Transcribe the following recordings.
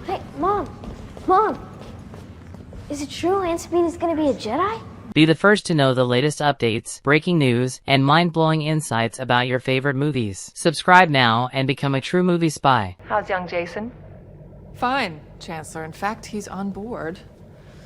Hey, Mom! Mom! Is it true Aunt Sabine is gonna be a Jedi? Be the first to know the latest updates, breaking news, and mind-blowing insights about your favorite movies. Subscribe now and become a true movie spy. How's young Jacen? Fine, Chancellor. In fact, he's on board.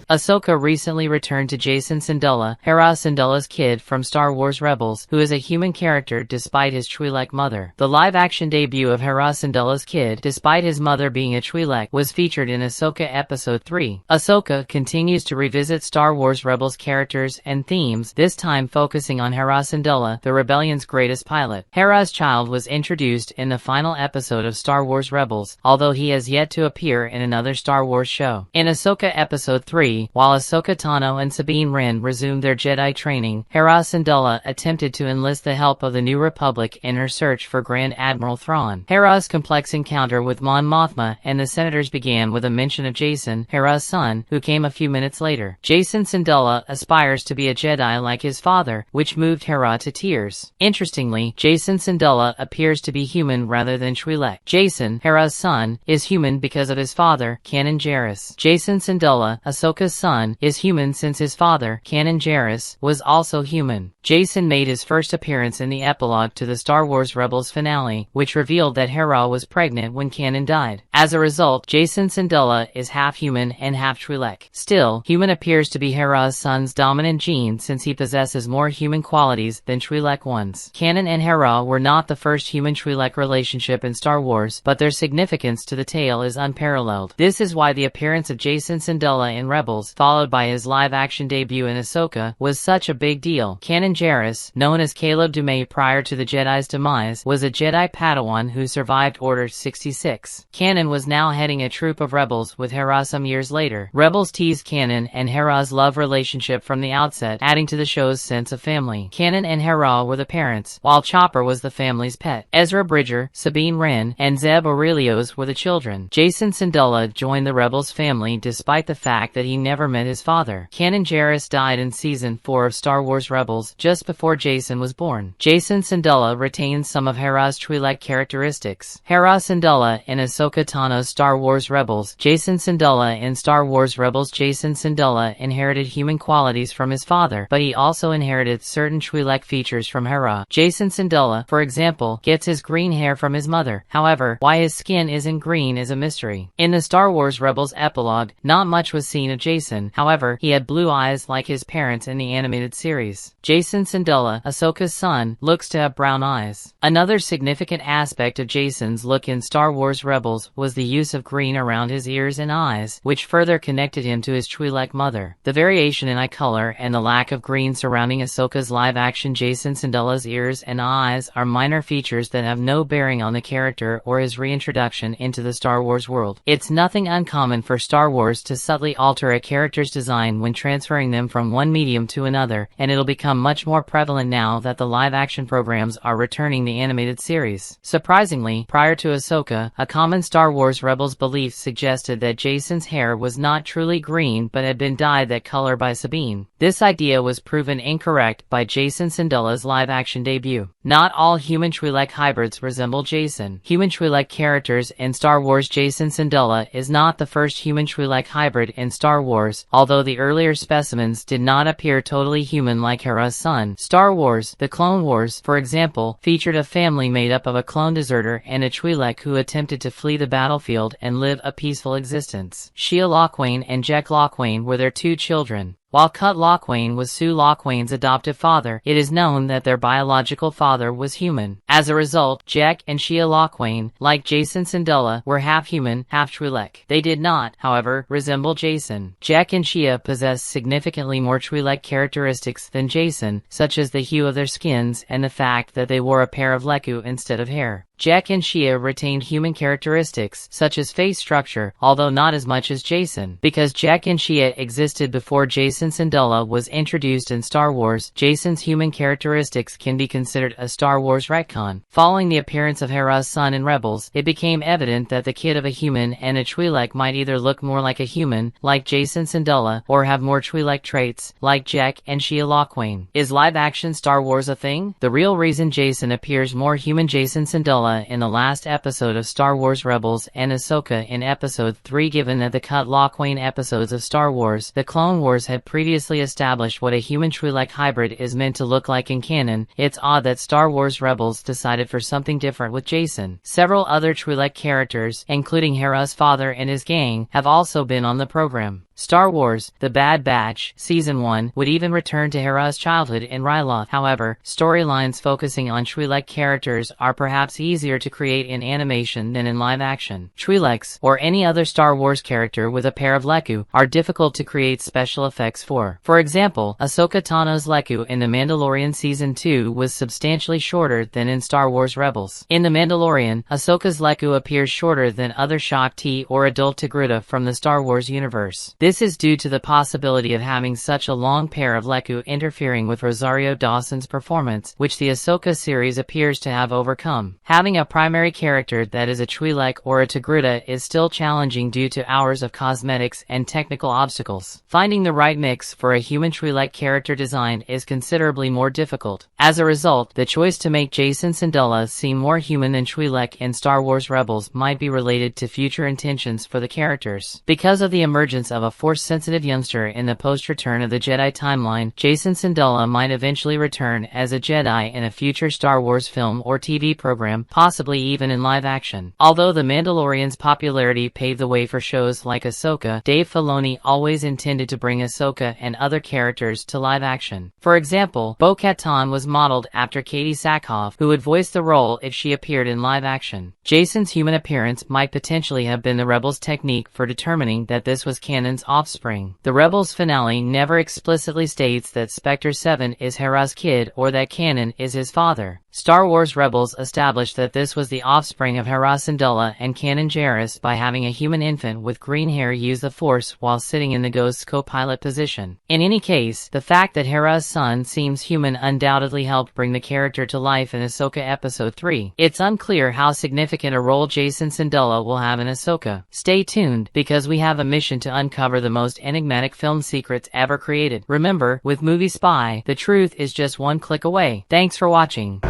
Ahsoka recently returned to Jacen Syndulla, Hera Syndulla's kid from Star Wars Rebels, who is a human character despite his Twi'lek mother. The live-action debut of Hera Syndulla's kid, despite his mother being a Twi'lek, was featured in Ahsoka Episode 3. Ahsoka continues to revisit Star Wars Rebels characters and themes, this time focusing on Hera Syndulla, the rebellion's greatest pilot. Hera's child was introduced in the final episode of Star Wars Rebels, although he has yet to appear in another Star Wars show. In Ahsoka Episode 3, while Ahsoka Tano and Sabine Wren resumed their Jedi training, Hera Syndulla attempted to enlist the help of the New Republic in her search for Grand Admiral Thrawn. Hera's complex encounter with Mon Mothma and the Senators began with a mention of Jacen, Hera's son, who came a few minutes later. Jacen Syndulla aspires to be a Jedi like his father, which moved Hera to tears. Interestingly, Jacen Syndulla appears to be human rather than Twi'lek. Jacen, Hera's son, is human because of his father, Kanan Jarrus. Jacen Syndulla, Ahsoka's son, is human since his father, Kanan Jarrus, was also human. Jacen made his first appearance in the epilogue to the Star Wars Rebels finale, which revealed that Hera was pregnant when Kanan died. As a result, Jacen Syndulla is half human and half Twi'lek. Still, human appears to be Hera's son's dominant gene since he possesses more human qualities than Twi'lek ones. Kanan and Hera were not the first human-Twi'lek relationship in Star Wars, but their significance to the tale is unparalleled. This is why the appearance of Jacen Syndulla in Rebels, followed by his live-action debut in Ahsoka, was such a big deal. Kanan Jarrus, known as Caleb Dume prior to the Jedi's demise, was a Jedi Padawan who survived Order 66. Kanan was now heading a troop of rebels with Hera some years later. Rebels teased Kanan and Hera's love relationship from the outset, adding to the show's sense of family. Kanan and Hera were the parents, while Chopper was the family's pet. Ezra Bridger, Sabine Wren, and Zeb Aurelios were the children. Jacen Syndulla joined the Rebels family despite the fact that he never met his father. Kanan Jarrus died in Season 4 of Star Wars Rebels, just before Jacen was born. Jacen Syndulla retains some of Hera's Twi'lek characteristics. Hera Syndulla in Ahsoka Tano's Star Wars Rebels. Jacen Syndulla in Star Wars Rebels. Jacen Syndulla inherited human qualities from his father, but he also inherited certain Twi'lek features from Hera. Jacen Syndulla, for example, gets his green hair from his mother. However, why his skin isn't green is a mystery. In the Star Wars Rebels epilogue, not much was seen of Jacen. However, he had blue eyes like his parents in the animated series. Jacen Syndulla, Ahsoka's son, looks to have brown eyes. Another significant aspect of Jacen's look in Star Wars Rebels was the use of green around his ears and eyes, which further connected him to his Twi'lek mother. The variation in eye color and the lack of green surrounding Ahsoka's live-action Jacen Syndulla's ears and eyes are minor features that have no bearing on the character or his reintroduction into the Star Wars world. It's nothing uncommon for Star Wars to subtly alter a character's design when transferring them from one medium to another, and it'll become much more prevalent now that the live-action programs are returning the animated series. Surprisingly, prior to Ahsoka, a common Star Wars Rebels belief suggested that Jacen's hair was not truly green but had been dyed that color by Sabine. This idea was proven incorrect by Jacen Syndulla's live-action debut. Not all human Twi'lek hybrids resemble Jacen. Human Twi'lek characters in Star Wars. Jacen Syndulla is not the first human Twi'lek hybrid in Star Wars, although the earlier specimens did not appear totally human like Hera's son. Star Wars, The Clone Wars, for example, featured a family made up of a clone deserter and a Twi'lek who attempted to flee the battlefield and live a peaceful existence. Shia Lochwain and Jack Lochwain were their two children. While Cut Lochwain was Sue Lochwain's adoptive father, it is known that their biological father was human. As a result, Jack and Shia Lochwain, like Jacen Syndulla, were half human, half Twi'lek. They did not, however, resemble Jacen. Jack and Shia possess significantly more Twi'lek characteristics than Jacen, such as the hue of their skins and the fact that they wore a pair of leku instead of hair. Jack and Shia retained human characteristics, such as face structure, although not as much as Jacen. Because Jack and Shia existed before Jacen Syndulla was introduced in Star Wars, Jacen's human characteristics can be considered a Star Wars retcon. Following the appearance of Hera's son in Rebels, it became evident that the kid of a human and a Twi'lek might either look more like a human, like Jacen Syndulla, or have more Twi'lek traits, like Jack and Shia Lochwain. Is live-action Star Wars a thing? The real reason Jacen appears more human Jacen Syndulla Syndulla in the last episode of Star Wars Rebels and Ahsoka in Episode 3. Given that the cut Lockwayne episodes of Star Wars The Clone Wars had previously established what a human Twi'lek hybrid is meant to look like in canon, it's odd that Star Wars Rebels decided for something different with Jacen. Several other Twi'lek characters, including Hera's father and his gang, have also been on the program. Star Wars The Bad Batch Season 1 would even return to Hera's childhood in Ryloth. However, storylines focusing on Twi'lek characters are perhaps easier to create in animation than in live action. Twi'leks, or any other Star Wars character with a pair of Leku, are difficult to create special effects for. For example, Ahsoka Tano's Leku in The Mandalorian Season 2 was substantially shorter than in Star Wars Rebels. In The Mandalorian, Ahsoka's Leku appears shorter than other Shaak Ti or adult Togruta from the Star Wars universe. This is due to the possibility of having such a long pair of Leku interfering with Rosario Dawson's performance, which the Ahsoka series appears to have overcome. Having a primary character that is a Twi'lek or a Togruta is still challenging due to hours of cosmetics and technical obstacles. Finding the right mix for a human Twi'lek character design is considerably more difficult. As a result, the choice to make Jacen Syndulla seem more human than Twi'lek in Star Wars Rebels might be related to future intentions for the characters. Because of the emergence of a Force-sensitive youngster in the post-Return of the Jedi timeline, Jacen Syndulla might eventually return as a Jedi in a future Star Wars film or TV program, possibly even in live action. Although The Mandalorian's popularity paved the way for shows like Ahsoka, Dave Filoni always intended to bring Ahsoka and other characters to live action. For example, Bo-Katan was modeled after Katie Sackhoff, who would voice the role if she appeared in live action. Jacen's human appearance might potentially have been the Rebels' technique for determining that this was canon's offspring. The Rebels finale never explicitly states that Spectre 7 is Hera's kid or that Kanan is his father. Star Wars Rebels established that this was the offspring of Hera Syndulla and Kanan Jarrus by having a human infant with green hair use the Force while sitting in the Ghost's co-pilot position. In any case, the fact that Hera's son seems human undoubtedly helped bring the character to life in Ahsoka Episode 3. It's unclear how significant a role Jacen Syndulla will have in Ahsoka. Stay tuned, because we have a mission to uncover the most enigmatic film secrets ever created. Remember, with Movie Spy, the truth is just one click away. Thanks for watching. The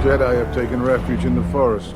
Jedi have taken refuge in the forest.